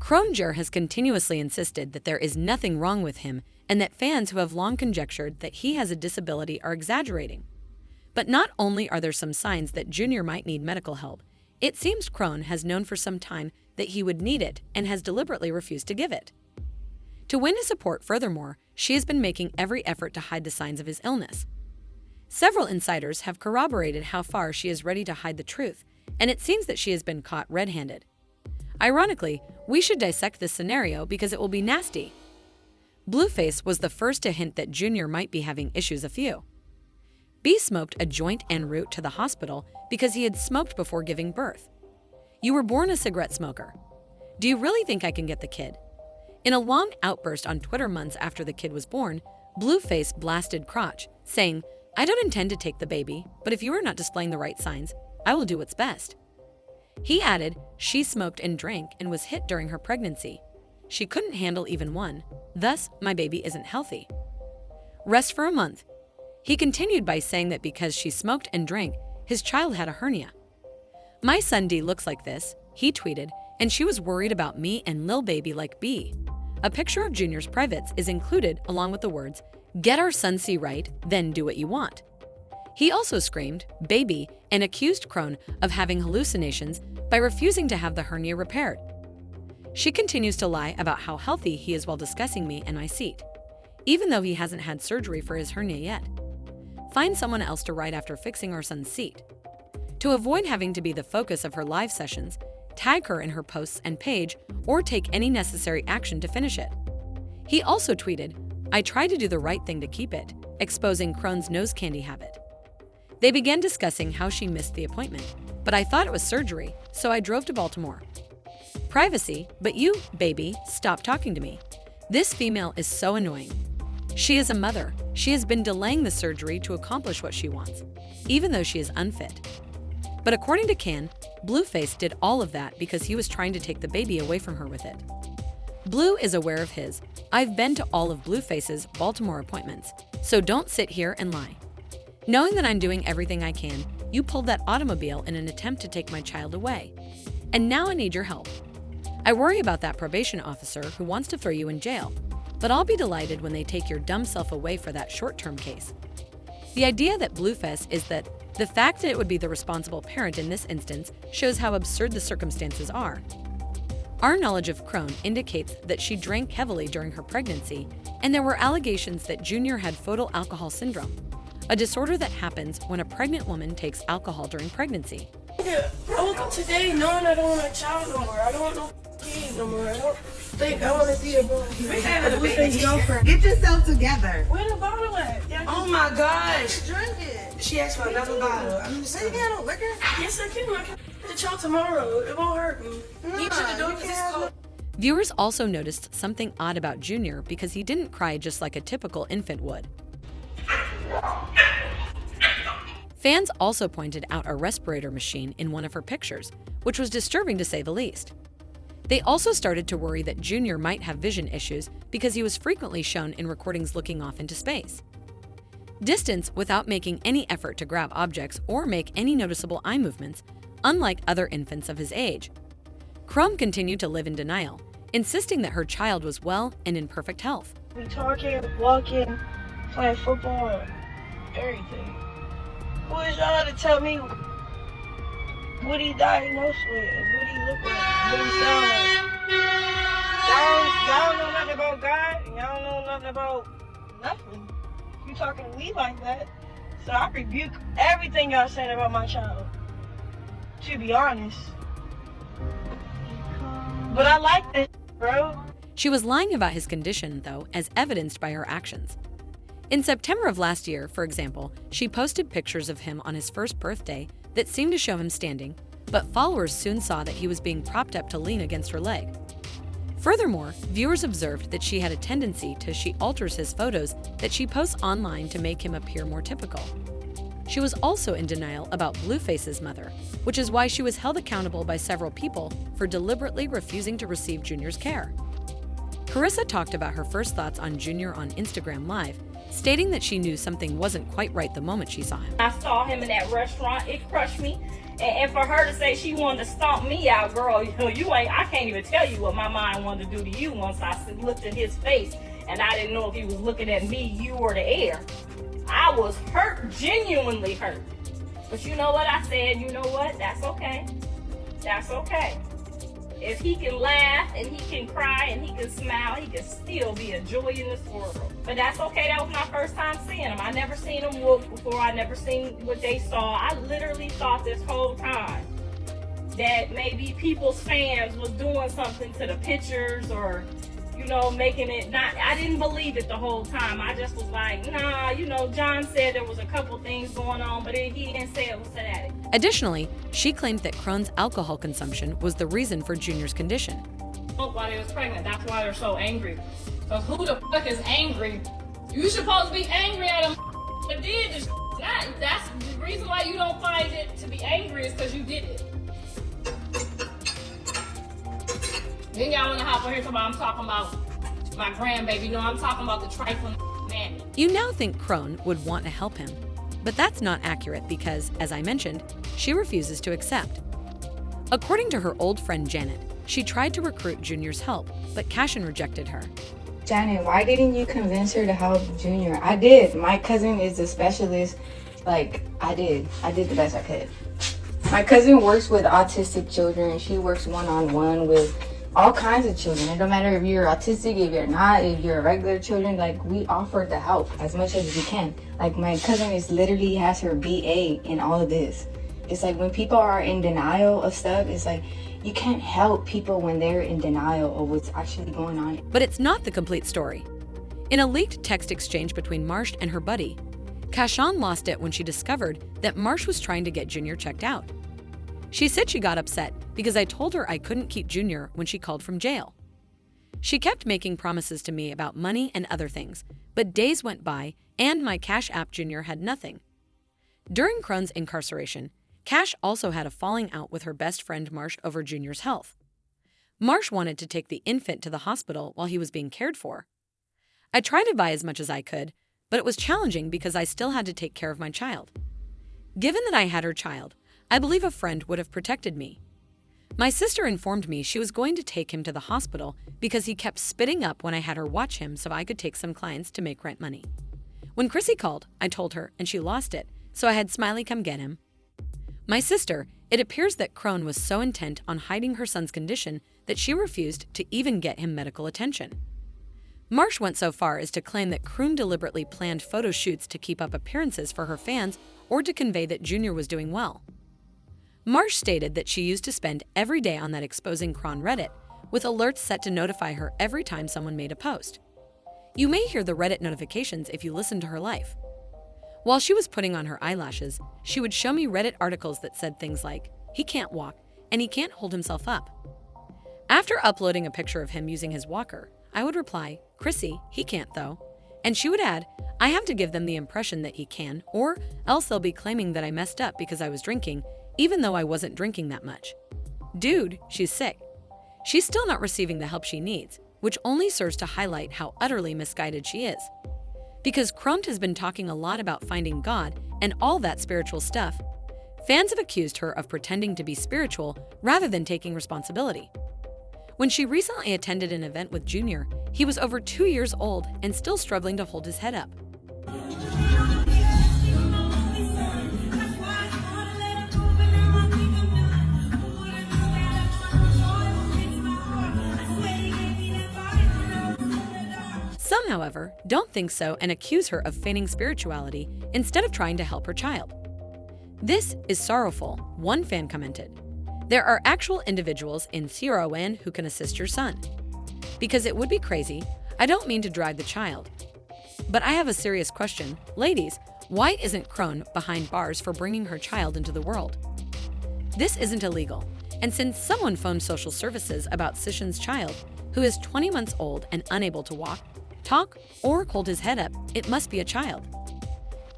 Croninger has continuously insisted that there is nothing wrong with him and that fans who have long conjectured that he has a disability are exaggerating. But not only are there some signs that Junior might need medical help, it seems Crohn has known for some time that he would need it and has deliberately refused to give it. To win his support, furthermore, she has been making every effort to hide the signs of his illness. Several insiders have corroborated how far she is ready to hide the truth, and it seems that she has been caught red-handed. Ironically, we should dissect this scenario because it will be nasty. Blueface was the first to hint that Junior might be having issues a few. B smoked a joint en route to the hospital because he had smoked before giving birth. You were born a cigarette smoker. Do you really think I can get the kid? In a long outburst on Twitter months after the kid was born, Blueface blasted Crotch, saying, "I don't intend to take the baby, but if you are not displaying the right signs, I will do what's best." He added, she smoked and drank and was hit during her pregnancy. She couldn't handle even one, thus my baby isn't healthy. Rest for a month. He continued by saying that because she smoked and drank, his child had a hernia. My son D looks like this, he tweeted, and she was worried about me and lil baby like B. A picture of Junior's privates is included along with the words, "Get our son C right, then do what you want." He also screamed, "Baby," and accused Crohn of having hallucinations by refusing to have the hernia repaired. She continues to lie about how healthy he is while discussing me and my seat, even though he hasn't had surgery for his hernia yet. Find someone else to write after fixing our son's seat. To avoid having to be the focus of her live sessions, tag her in her posts and page or take any necessary action to finish it. He also tweeted, "I tried to do the right thing to keep it," exposing Crohn's nose candy habit. They began discussing how she missed the appointment, but I thought it was surgery, so I drove to Baltimore. Privacy, but you, baby, stop talking to me. This female is so annoying. She is a mother. She has been delaying the surgery to accomplish what she wants, even though she is unfit. But according to Can, Blueface did all of that because he was trying to take the baby away from her with it. Blue is aware of his. I've been to all of Blueface's Baltimore appointments, so don't sit here and lie. Knowing that I'm doing everything I can, you pulled that automobile in an attempt to take my child away. And now I need your help. I worry about that probation officer who wants to throw you in jail, but I'll be delighted when they take your dumb self away for that short-term case. The idea that Blueface is that the fact that it would be the responsible parent in this instance shows how absurd the circumstances are. Our knowledge of Crohn indicates that she drank heavily during her pregnancy, and there were allegations that Junior had fetal alcohol syndrome, a disorder that happens when a pregnant woman takes alcohol during pregnancy. Yeah, I woke up today knowing I don't want a child no more. I don't want no kid no more. I don't think I want to be a Blueface girlfriend. Get yourself together. Where the bottle at? Yeah, Oh my gosh. Drink it. She asked for another bottle. I'm just So you got no liquor? yes, I can. I can get the child tomorrow. It won't hurt me. You should do it because it's cold. Viewers also noticed something odd about Junior because he didn't cry just like a typical infant would. Fans also pointed out a respirator machine in one of her pictures, which was disturbing to say the least. They also started to worry that Junior might have vision issues because he was frequently shown in recordings looking off into space. Distance without making any effort to grab objects or make any noticeable eye movements, unlike other infants of his age. Crum continued to live in denial, insisting that her child was well and in perfect health. We talking, walking, playing football, everything. Who is y'all to tell me what he diagnosed with, what he look like, what he sound like? Y'all don't know nothing about God, and y'all don't know nothing about nothing. You talking to me like that, so I rebuke everything y'all saying about my child, to be honest. But I like this, bro. She was lying about his condition, though, as evidenced by her actions. In September of last year, for example, she posted pictures of him on his first birthday that seemed to show him standing, but followers soon saw that he was being propped up to lean against her leg. Furthermore, viewers observed that she had a tendency to she alters his photos that she posts online to make him appear more typical. She was also in denial about Blueface's mother, which is why she was held accountable by several people for deliberately refusing to receive Junior's care. Carissa talked about her first thoughts on Junior on Instagram Live, stating that she knew something wasn't quite right the moment she saw him. I saw him in that restaurant, it crushed me. And for her to say she wanted to stomp me out, girl, you ain't. I can't even tell you what my mind wanted to do to you once I looked at his face and I didn't know if he was looking at me, you, or the air. I was hurt, genuinely hurt. But you know what I said? You know what? That's okay. That's okay. If he can laugh and he can cry and he can smile, he can still be a joy in this world. But that's okay. That was my first time seeing him. I never seen him whoop before. I never seen what they saw. I literally thought this whole time that maybe people's fans was doing something to the pictures or, you know, making it not. I didn't believe it the whole time. I just was like, nah, you know, John said there was a couple things going on, but he didn't say it was that. Additionally, she claimed that Crohn's alcohol consumption was the reason for Junior's condition. While they was pregnant, that's why they're so angry. Because who the fuck is angry? You supposed to be angry at him that did this. That's the reason why you don't find it to be angry is because you did it. Then y'all want to hop on here I'm talking about my grandbaby. No, I'm talking about the trifling nanny. You now think Crohn would want to help him, but that's not accurate because, as I mentioned, she refuses to accept. According to her old friend Janet, she tried to recruit Junior's help, but Cashin rejected her. Janet, why didn't you convince her to help Junior? I did. My cousin is a specialist. I did the best I could. My cousin works with autistic children. She works one-on-one with all kinds of children. It don't matter if you're autistic, if you're not, if you're a regular children, we offer the help as much as we can. My cousin is literally has her BA in all of this. It's when people are in denial of stuff, it's you can't help people when they're in denial of what's actually going on. But it's not the complete story. In a leaked text exchange between Marsh and her buddy, Cashin lost it when she discovered that Marsh was trying to get Junior checked out. She said she got upset because I told her I couldn't keep Junior when she called from jail. She kept making promises to me about money and other things, but days went by and my Cash App Junior had nothing. During Crohn's incarceration, Cash also had a falling out with her best friend Marsh over Junior's health. Marsh wanted to take the infant to the hospital while he was being cared for. I tried to buy as much as I could, but it was challenging because I still had to take care of my child. Given that I had her child, I believe a friend would have protected me. My sister informed me she was going to take him to the hospital because he kept spitting up when I had her watch him so I could take some clients to make rent money. When Chrissy called, I told her and she lost it, so I had Smiley come get him. My sister, it appears that Crohn was so intent on hiding her son's condition that she refused to even get him medical attention. Marsh went so far as to claim that Crohn deliberately planned photo shoots to keep up appearances for her fans or to convey that Junior was doing well. Marsh stated that she used to spend every day on that exposing Crohn Reddit, with alerts set to notify her every time someone made a post. You may hear the Reddit notifications if you listen to her life. While she was putting on her eyelashes, she would show me Reddit articles that said things like, "He can't walk, and he can't hold himself up." After uploading a picture of him using his walker, I would reply, "Chrissy, he can't though." And she would add, "I have to give them the impression that he can, or else they'll be claiming that I messed up because I was drinking, even though I wasn't drinking that much." Dude, she's sick. She's still not receiving the help she needs, which only serves to highlight how utterly misguided she is. Because Crohn has been talking a lot about finding God and all that spiritual stuff, fans have accused her of pretending to be spiritual rather than taking responsibility. When she recently attended an event with Junior, he was over 2 years old and still struggling to hold his head up. Some, however, don't think so and accuse her of feigning spirituality instead of trying to help her child. "This is sorrowful," one fan commented. "There are actual individuals in CRON who can assist your son. Because it would be crazy, I don't mean to drag the child. But I have a serious question. Ladies, why isn't Crohn behind bars for bringing her child into the world? This isn't illegal, and since someone phoned social services about Sishan's child, who is 20 months old and unable to walk, talk, or hold his head up, it must be a child.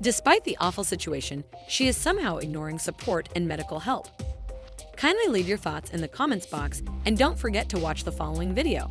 Despite the awful situation, she is somehow ignoring support and medical help. Kindly leave your thoughts in the comments box and don't forget to watch the following video.